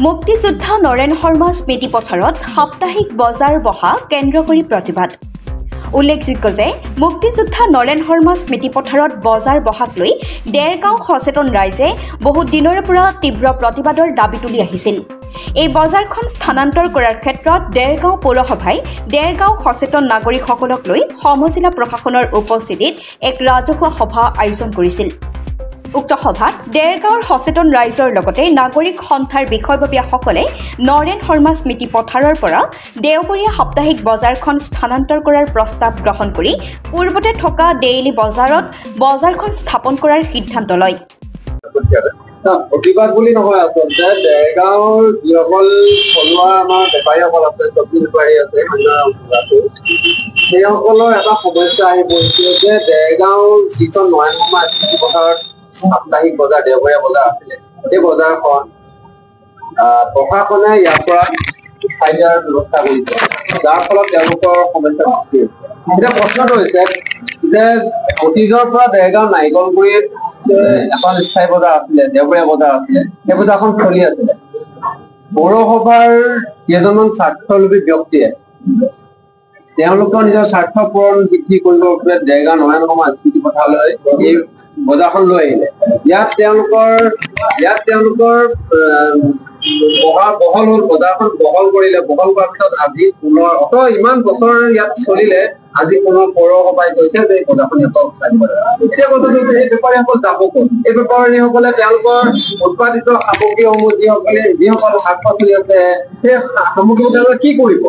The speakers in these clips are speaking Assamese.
মুক্তিযোদ্ধা নৰেন শৰ্মা স্মৃতি পথাৰত সাপ্তাহিক বজাৰ বহা কেন্দ্ৰ কৰি প্ৰতিবাদ। উল্লেখযোগ্য যে মুক্তিযোদ্ধা নৰেন শৰ্মা স্মৃতি পথাৰত বজাৰ বহাক লৈ দেৰগাঁও সচেতন ৰাইজে বহু দিনৰে পৰা তীব্ৰ প্ৰতিবাদৰ দাবী তুলি আহিছিল। এই বজাৰখন স্থানান্তৰ কৰাৰ ক্ষেত্ৰত দেৰগাঁও পৌৰসভাই দেৰগাঁও সচেতন নাগৰিকসকলক লৈ সমজিলা প্ৰশাসনৰ উপস্থিতিত এক ৰাজহুৱা সভা আয়োজন কৰিছিল। উক্ত সভাত দেৰগাঁৱৰ সচেতন ৰাইজৰ লগতে নাগৰিক সন্থাৰ বিষয়ববীয়াসকলে নৰেন শৰ্মা স্মৃতি পথাৰৰ পৰা দেওবৰীয়া সাপ্তাহিক বজাৰখন স্থানান্তৰ কৰাৰ প্ৰস্তাৱ গ্ৰহণ কৰি পূৰ্বতে থকা ডেইলি বজাৰত বজাৰখন স্থাপন কৰাৰ সিদ্ধান্ত লয়। প্ৰতিবাদ বুলি নহয়, আচলতে দেৰগাঁৱৰ যিসকল থলুৱা আমাৰ বেপাৰীসকল আছে, চব্জি বেপাৰী আছে, সেইসকলৰ এটা সমস্যা আহি পৰিছে যে দেৰগাঁৱৰ যিখন নৰেন শৰ্মা স্মৃতি পথাৰত সাপ্তাহিক বজাৰ দেওবৰীয়া বজাৰ আছিলে, সেই বজাৰখন প্ৰশাসনে ইয়াৰ পৰা উঠাই দিয়াৰ ব্যৱস্থা কৰিছে, যাৰ ফলত তেওঁলোকৰ সমস্যাৰ সৃষ্টি হৈছে। এতিয়া প্ৰশ্নটো হৈছে যে অতীজৰ পৰা দেৰগাঁও নাৰিকলগুৰিত এখন স্থায়ী বজাৰ আছিলে, দেওবৰীয়া বজাৰ আছিলে, সেই বজাৰখন চলি আছিলে। পৌৰসভাৰ কেইজনমান স্বাৰ্থলোভী ব্যক্তিয়ে তেওঁলোকৰ নিজৰ স্বাৰ্থ পূৰণ বৃদ্ধি কৰিবৰ বাবে দেৰগাঁও নৰেন শৰ্মা স্মৃতি পথাৰলৈ এই বজাৰখন লৈ আহিলে। ইয়াত তেওঁলোকৰ বহল হ'ল, বজাৰখন বহল কৰিলে। বহল কৰাৰ পিছত আজি পুনৰ ইমান বছৰ ইয়াত চলিলে, আজি পুনৰ পৌৰসভাই কৈছে যে এই বজাৰখন উঠাই দিব লাগে। এতিয়া কথাটো হৈছে এই বেপাৰীসকল যাব ক'ত? এই বেপাৰীসকলে তেওঁলোকৰ উৎপাদিত সামগ্ৰীসমূহ যিসকল শাক পাচলি আছে, সেই সামগ্ৰীবোৰ তেওঁলোকে কি কৰিব?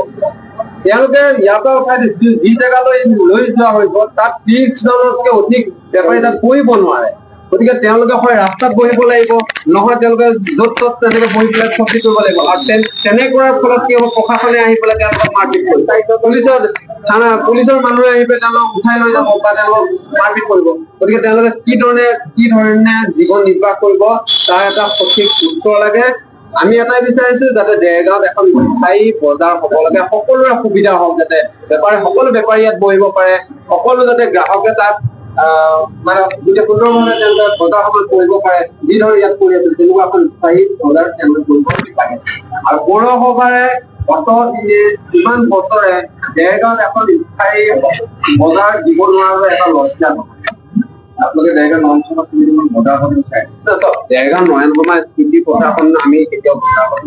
তেওঁলোকে ইয়াৰ পৰা উঠাই যি জেগালৈ লৈ যোৱা হৈ গ'ল, তাত ৩০ জনতকৈ অধিক বেপাৰী তাত বহিব নোৱাৰে। গতিকে তেওঁলোকে হয় ৰাস্তাত বহিব লাগিব, নহয় তেওঁলোকে য'ত ত'ত তেনেকে বহি পেলাই চব্জি কৰিব লাগিব। আৰু তেনে কৰাৰ ফলত কি হ'ব? প্ৰশাসনে আহি পেলাই তেওঁলোকক মাৰপিট কৰিব, পুলিচৰ মানুহে আহি পেলাই তেওঁলোকক উঠাই লৈ যাব বা তেওঁলোকক মাৰপিট কৰিব। গতিকে তেওঁলোকে কি ধৰণে জীৱন নিৰ্বাহ কৰিব তাৰ এটা সঠিক উত্তৰ লাগে। আমি এটাই বিচাৰিছো যাতে দেৰগাঁৱত এখন স্থায়ী বজাৰ হ'ব লাগে, সকলোৰে সুবিধা হওক, যাতে সকলো বেপাৰী ইয়াত বহিব পাৰে, সকলো যাতে গ্ৰাহকে তাত মানে গোটেই সুন্দৰভাৱে তেওঁলোকে বজাৰখনত কৰিব পাৰে, যিদৰে ইয়াত কৰি আছিল তেনেকুৱা এখন স্থায়ী বজাৰ তেওঁলোকে কৰিব পাৰে। আৰু পৌৰসভাৰে ইমান বছৰে দেৰগাঁৱত এখন স্থায়ী বজাৰ দিব নোৱাৰাৰ এটা লজ্জা নহয়। আপোনালোকে দেৰগাঁও নৰেন শৰ্মা স্মৃতি বজাৰখন চাই, দেৰগাঁও নৰেন শৰ্মা স্মৃতি পথাৰখন আমি কেতিয়াও বজাৰখন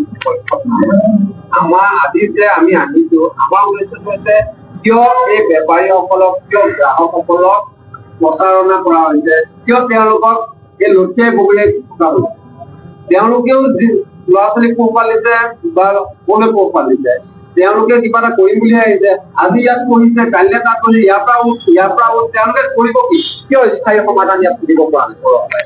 আমাৰ আজি যে আমি আহিছো, আমাৰ উদ্দেশ্যটো হৈছে কিয় এই বেপাৰীসকলক, কিয় গ্ৰাহকসকলক প্ৰতাৰণা কৰা হৈছে, কিয় তেওঁলোকক এই লঠিয়াই বগৰীয়াই থকা হৈছে। তেওঁলোকেও ল'ৰা ছোৱালীক পোহপালিছে বা সকলোৱে পোহপালিছে, তেওঁলোকে কিবা এটা কৰিম বুলি আহিছে। আজি ইয়াত পঢ়িছে, কাইলৈ তাত পঢ়িছে, ইয়াৰ পৰা তেওঁলোকে কৰিব কি? কিয় স্থায়ী সমাধান ইয়াত দিব পৰা নাই?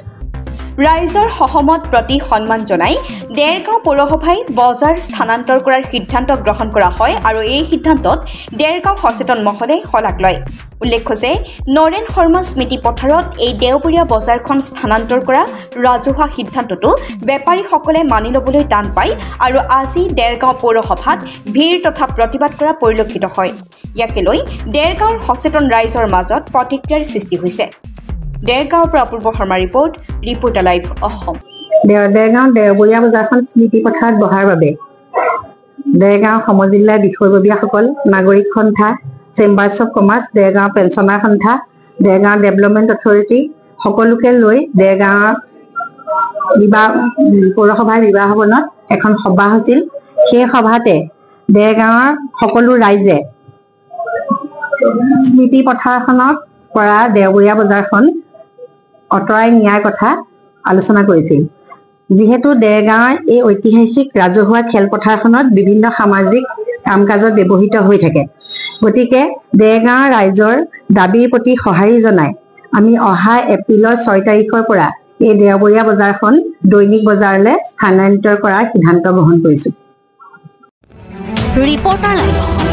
ৰাইজৰ সহমত প্ৰতি সন্মান জনাই দেৰগাঁও পৌৰসভাই বজাৰ স্থানান্তৰ কৰাৰ সিদ্ধান্ত গ্ৰহণ কৰা হয় আৰু এই সিদ্ধান্তত দেৰগাঁও সচেতন মহলে শলাগ লয়। উল্লেখ্য যে নৰেন শৰ্মা স্মৃতি পথাৰত এই দেওবৰীয়া বজাৰখন স্থানান্তৰ কৰা ৰাজহুৱা সিদ্ধান্তটো বেপাৰীসকলে মানি ল'বলৈ টান পায় আৰু আজি দেৰগাঁও পৌৰসভাত ভিৰ তথা প্ৰতিবাদ কৰা পৰিলক্ষিত হয়। ইয়াকে লৈ দেৰগাঁৱৰ সচেতন ৰাইজৰ মাজত প্ৰতিক্ৰিয়াৰ সৃষ্টি হৈছে। দেৰগাঁৱৰ পৰা অপূৰ্ব শৰ্মা ৰিপৰ্টাৰ লাইভ অসম। দেৰগাঁও দেওবৰীয়া বজাৰখন স্মৃতি পথাৰত বহাৰ বাবে দেৰগাঁও সমজিল্লাৰ বিষয়ববীয়াসকল, নাগৰিক সন্থা, chambers of commerce, Dergaon pensioner সন্থা, দেৰগাঁও ডেভেলপমেণ্ট অথৰিটি সকলোকে লৈ দেৰগাঁও পৌৰসভাৰ বিবাহ ভৱনত এখন সভা হৈছিল। সেই সভাতে দেৰগাঁৱৰ সকলো ৰাইজে স্মৃতি পথাৰখনৰ পৰা দেওবৰীয়া বজাৰখন আঁতৰাই নিয়াৰ কথা আলোচনা কৰিছিল। যিহেতু দেৰগাঁৱৰ এই ঐতিহাসিক ৰাজহুৱা খেলপথাৰখনত বিভিন্ন সামাজিক কাম কাজত ব্যৱহৃত হৈ থাকে, গতিকে দেৰগাঁৱৰ ৰাইজৰ দাবীৰ প্ৰতি সঁহাৰি জনাই আমি অহা এপ্ৰিলৰ 6 তাৰিখৰ পৰা এই দেওবৰীয়া বজাৰখন দৈনিক বজাৰলৈ স্থানান্তৰ কৰাৰ সিদ্ধান্ত গ্ৰহণ কৰিছো। Reporter live.